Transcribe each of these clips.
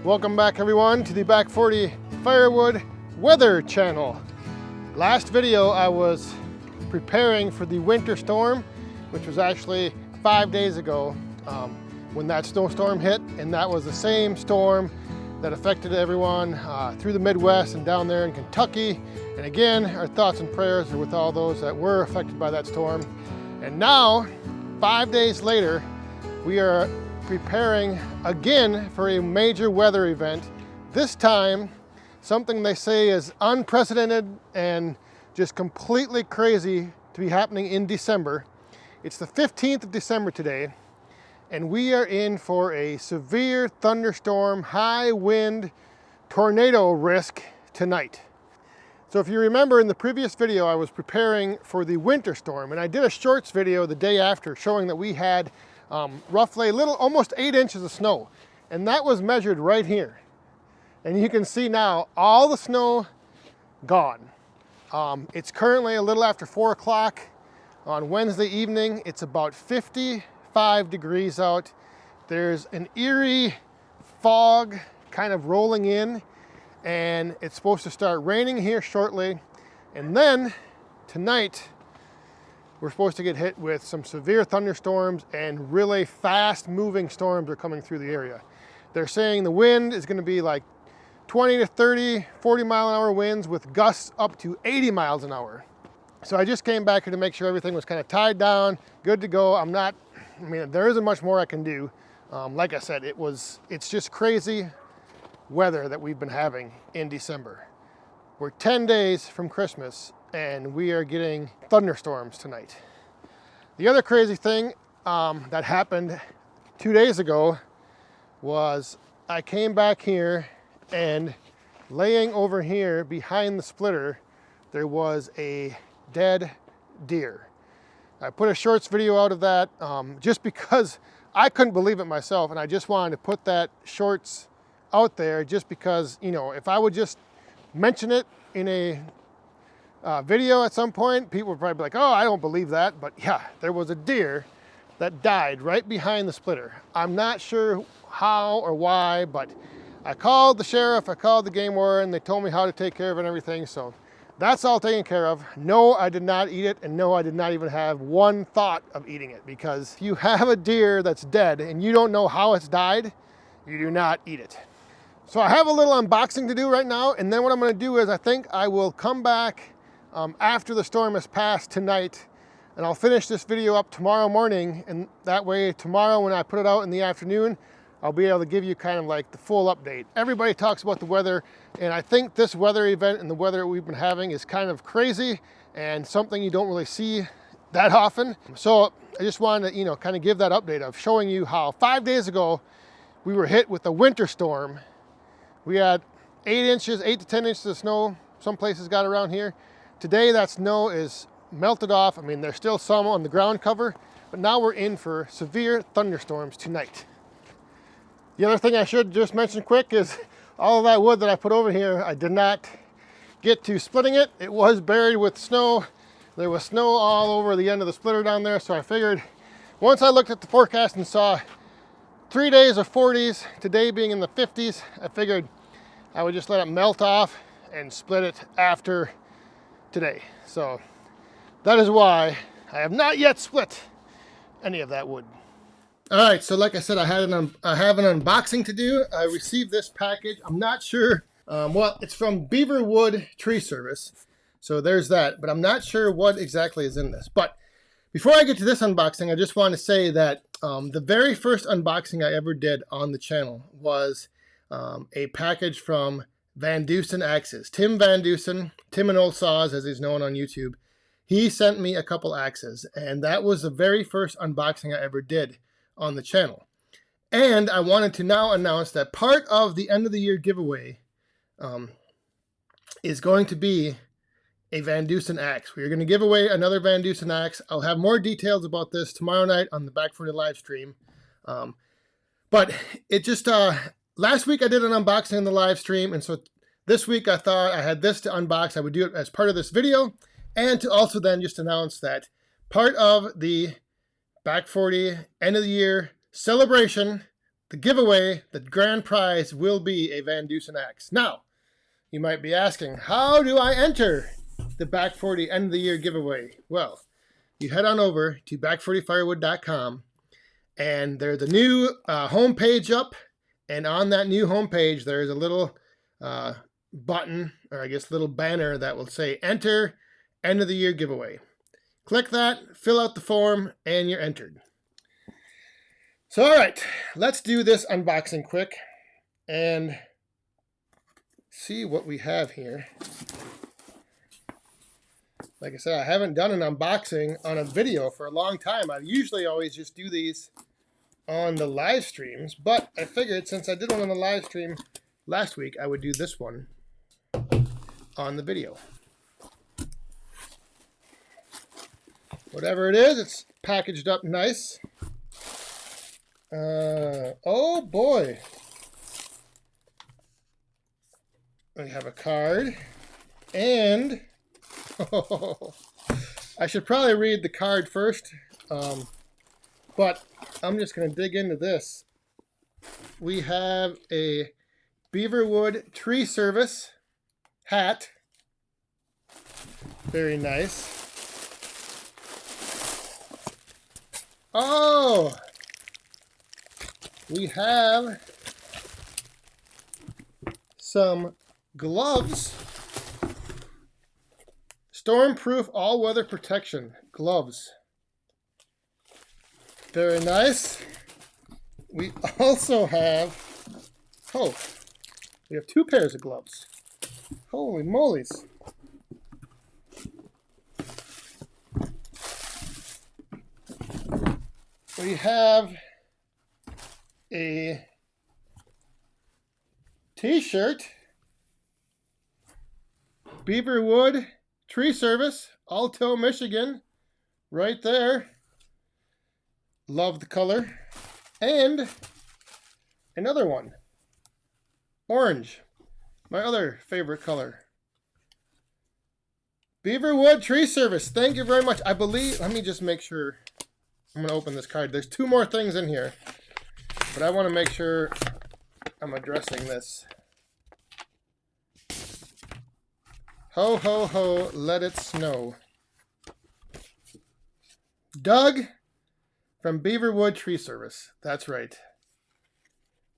Welcome back everyone to the Back 40 Firewood Weather Channel. Last video I was preparing for the winter storm, which was actually 5 days ago when that snowstorm hit, and that was the same storm that affected everyone through the Midwest and down there in Kentucky. And again, our thoughts and prayers are with all those that were affected by that storm. And now, 5 days later, we are preparing again for a major weather event. This time, something they say is unprecedented and just completely crazy to be happening in December. It's the 15th of December today, and we are in for a severe thunderstorm, high wind, tornado risk tonight. So if you remember in the previous video, I was preparing for the winter storm, and I did a shorts video the day after showing that we had roughly almost 8 inches of snow, and that was measured right here. And you can see now all the snow gone. It's currently a little after 4 o'clock on Wednesday evening. It's about 55 degrees out. There's an eerie fog kind of rolling in, and it's supposed to start raining here shortly. And then tonight, we're supposed to get hit with some severe thunderstorms, and really fast moving storms are coming through the area. They're saying the wind is going to be like 20 to 30, 40 mile an hour winds with gusts up to 80 miles an hour. So I just came back here to make sure everything was kind of tied down, good to go. I mean, there isn't much more I can do. Like I said, it's just crazy weather that we've been having in December. We're 10 days from Christmas, and we are getting thunderstorms tonight. The other crazy thing that happened 2 days ago was I came back here, and laying over here behind the splitter, there was a dead deer. I put a shorts video out of that just because I couldn't believe it myself, and I just wanted to put that shorts out there just because, you know, if I would just mention it in a video at some point, people would probably be like, oh, I don't believe that. But yeah, there was a deer that died right behind the splitter. I'm not sure how or why, but I called the sheriff, I called the game warden, and they told me how to take care of it and everything. So that's all taken care of. No, I did not eat it, and no, I did not even have one thought of eating it, because if you have a deer that's dead and you don't know how it's died, you do not eat it. So I have a little unboxing to do right now, and then what I'm going to do is I think I will come back after the storm has passed tonight, and I'll finish this video up tomorrow morning, and that way tomorrow when I put it out in the afternoon, I'll be able to give you kind of like the full update. Everybody talks about the weather, and I think this weather event and the weather we've been having is kind of crazy and something you don't really see that often. So I just wanted to, you know, kind of give that update of showing you how 5 days ago we were hit with a winter storm. We had 8 to 10 inches of snow. Some places got around here. Today that snow is melted off. I mean, there's still some on the ground cover, but now we're in for severe thunderstorms tonight. The other thing I should just mention quick is all of that wood that I put over here, I did not get to splitting it. It was buried with snow. There was snow all over the end of the splitter down there, so I figured once I looked at the forecast and saw 3 days of 40s, today being in the 50s, I figured I would just let it melt off and split it after today. So that is why I have not yet split any of that wood. All right, so like I said, I have an unboxing to do. I received this package. I'm not sure. Well, it's from Beaverwood Tree Service. So there's that, but I'm not sure what exactly is in this. But before I get to this unboxing, I just want to say that the very first unboxing I ever did on the channel was a package from Van Dusen Axes. Tim Van Dusen, Tim and Old Saws as he's known on YouTube, he sent me a couple axes, and that was the very first unboxing I ever did on the channel. And I wanted to now announce that part of the end of the year giveaway is going to be a Van Dusen axe. We're going to give away another Van Dusen axe. I'll have more details about this tomorrow night on the Back 40 live stream. But it just last week I did an unboxing in the live stream, and so this week I thought I had this to unbox. I would do it as part of this video, and to also then just announce that part of the Back 40 end of the year celebration the giveaway, the grand prize will be a Van Dusen axe. Now, you might be asking, how do I enter the Back 40 end of the year giveaway? Well, you head on over to back40firewood.com, and there's a new homepage up, and on that new homepage there's a little button, or I guess little banner that will say enter end of the year giveaway. Click that, fill out the form, and you're entered. So all right, let's do this unboxing quick and see what we have here. Like I said, I haven't done an unboxing on a video for a long time. I usually always just do these on the live streams, but I figured since I did one on the live stream last week, I would do this one on the video. Whatever it is, it's packaged up nice. Oh boy. We have a card, and I should probably read the card first, but I'm just going to dig into this. We have a Beaverwood Tree Service hat. Very nice. Oh! We have some gloves. Stormproof all-weather protection gloves. Very nice. We also have, we have 2 pairs of gloves. Holy molies. We have a t-shirt. Beaverwood Tree Service, Alto, Michigan, right there. Love the color. And another one, orange, my other favorite color. Beaverwood Tree Service, thank you very much. I believe, let me just make sure. I'm going to open this card. There's 2 more things in here, but I want to make sure I'm addressing this. Ho, ho, ho, let it snow. Doug from Beaverwood Tree Service. That's right.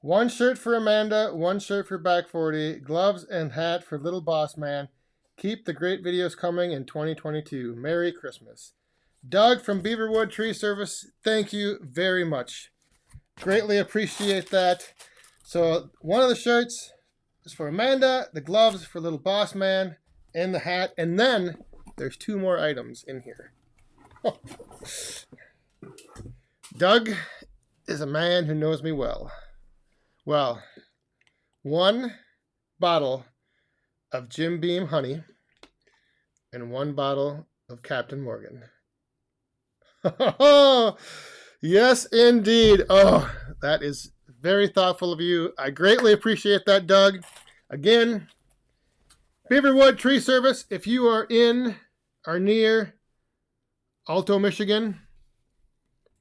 1 shirt for Amanda, 1 shirt for Back 40, gloves and hat for Little Boss Man. Keep the great videos coming in 2022. Merry Christmas. Doug from Beaverwood Tree Service, thank you very much. Greatly appreciate that. So 1 of the shirts is for Amanda, the gloves for Little Boss Man, and the hat. And then there's 2 more items in here. Doug is a man who knows me well. Well, 1 bottle of Jim Beam honey and 1 bottle of Captain Morgan. Yes, indeed. Oh, that is very thoughtful of you. I greatly appreciate that, Doug. Again, Beaverwood Tree Service, if you are in or near Alto, Michigan,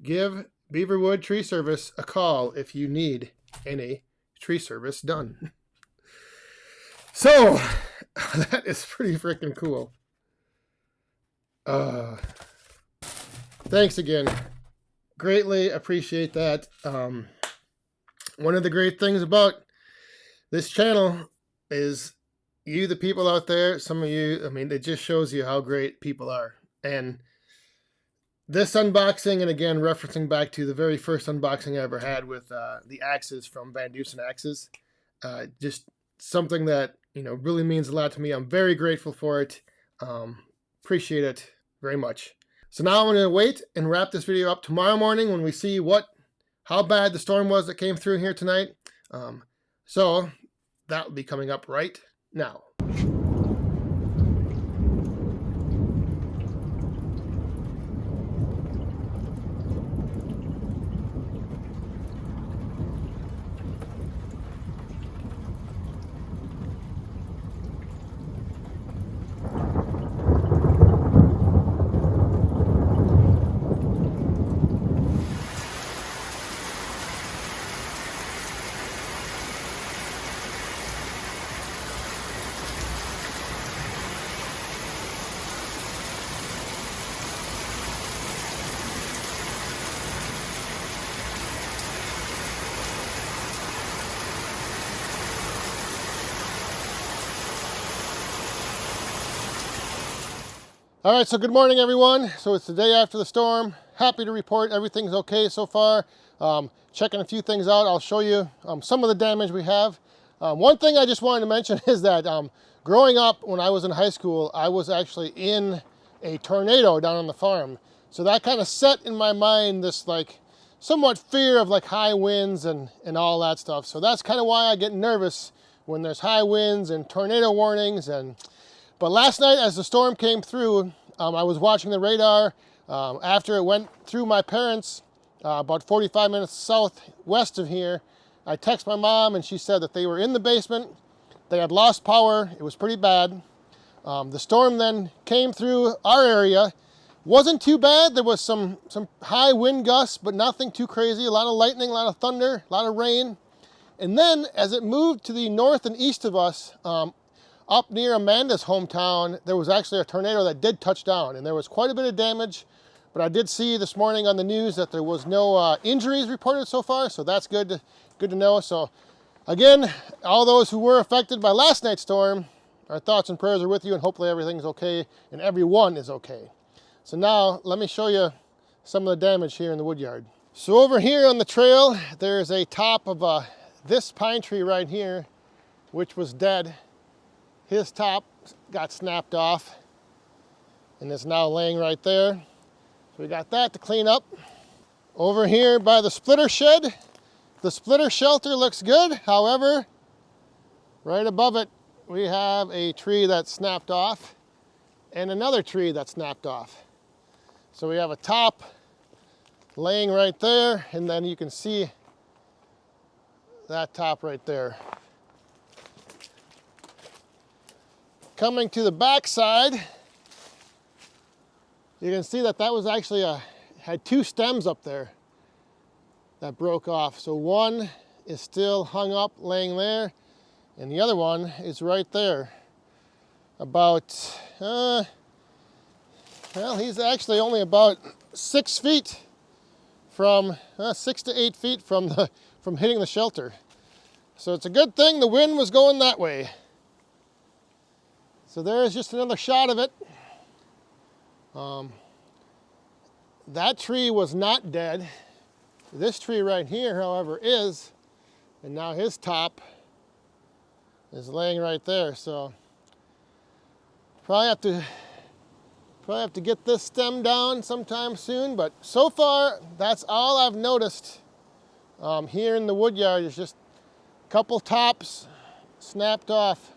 give Beaverwood Tree Service a call if you need any tree service done. So, that is pretty freaking cool. Thanks again. Greatly appreciate that. One of the great things about this channel is you, the people out there, some of you, I mean, it just shows you how great people are. And this unboxing, and again, referencing back to the very first unboxing I ever had with the axes from Van Dusen Axes, just something that, you know, really means a lot to me. I'm very grateful for it. Appreciate it very much. So now I'm going to wait and wrap this video up tomorrow morning when we see how bad the storm was that came through here tonight. So that will be coming up right now. All right, so good morning, everyone. So it's the day after the storm. Happy to report everything's okay so far. Checking a few things out. I'll show you some of the damage we have. One thing I just wanted to mention is that growing up when I was in high school, I was actually in a tornado down on the farm. So that kind of set in my mind this like somewhat fear of like high winds and all that stuff. So that's kind of why I get nervous when there's high winds and tornado warnings. But last night, as the storm came through, I was watching the radar. After it went through my parents, about 45 minutes southwest of here, I texted my mom and she said that they were in the basement. They had lost power. It was pretty bad. The storm then came through our area. Wasn't too bad. There was some high wind gusts, but nothing too crazy. A lot of lightning, a lot of thunder, a lot of rain. And then as it moved to the north and east of us, up near Amanda's hometown, there was actually a tornado that did touch down, and there was quite a bit of damage. But I did see this morning on the news that there was no injuries reported so far, so that's good to know. So again, all those who were affected by last night's storm, our thoughts and prayers are with you, and hopefully everything's okay and everyone is okay. So now let me show you some of the damage here in the woodyard. So over here on the trail, there's a top of this pine tree right here, which was dead. His top got snapped off and is now laying right there. So we got that to clean up. Over here by the splitter shed, the splitter shelter looks good. However, right above it, we have a tree that snapped off and another tree that snapped off. So we have a top laying right there, and then you can see that top right there. Coming to the back side, you can see that was actually had two stems up there that broke off. So one is still hung up, laying there, and the other one is right there. About, well, he's actually only about 6 feet from, 6 to 8 feet from hitting the shelter. So it's a good thing the wind was going that way. So there's just another shot of it. That tree was not dead. This tree right here, however, is, and now his top is laying right there. So probably have to get this stem down sometime soon. But so far, that's all I've noticed here in the woodyard is just a couple tops snapped off.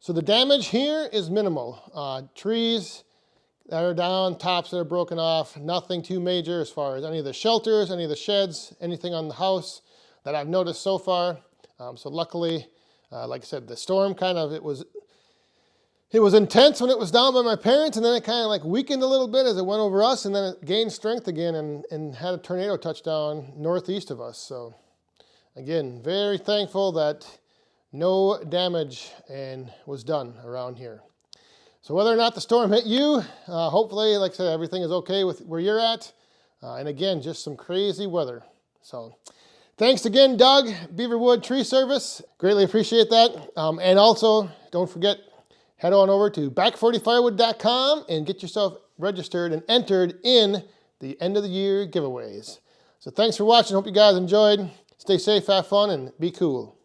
So the damage here is minimal. Trees that are down, tops that are broken off, nothing too major as far as any of the shelters, any of the sheds, anything on the house that I've noticed so far. So luckily, like I said, the storm it was intense when it was down by my parents, and then it kind of like weakened a little bit as it went over us, and then it gained strength again and had a tornado touchdown northeast of us. So again, very thankful that no damage and was done around here. So whether or not the storm hit you, hopefully, like I said, everything is okay with where you're at. And again, just some crazy weather. So thanks again, Doug, Beaverwood Tree Service. Greatly appreciate that. And also, don't forget, head on over to back40firewood.com and get yourself registered and entered in the end of the year giveaways. So thanks for watching. Hope you guys enjoyed. Stay safe, have fun, and be cool.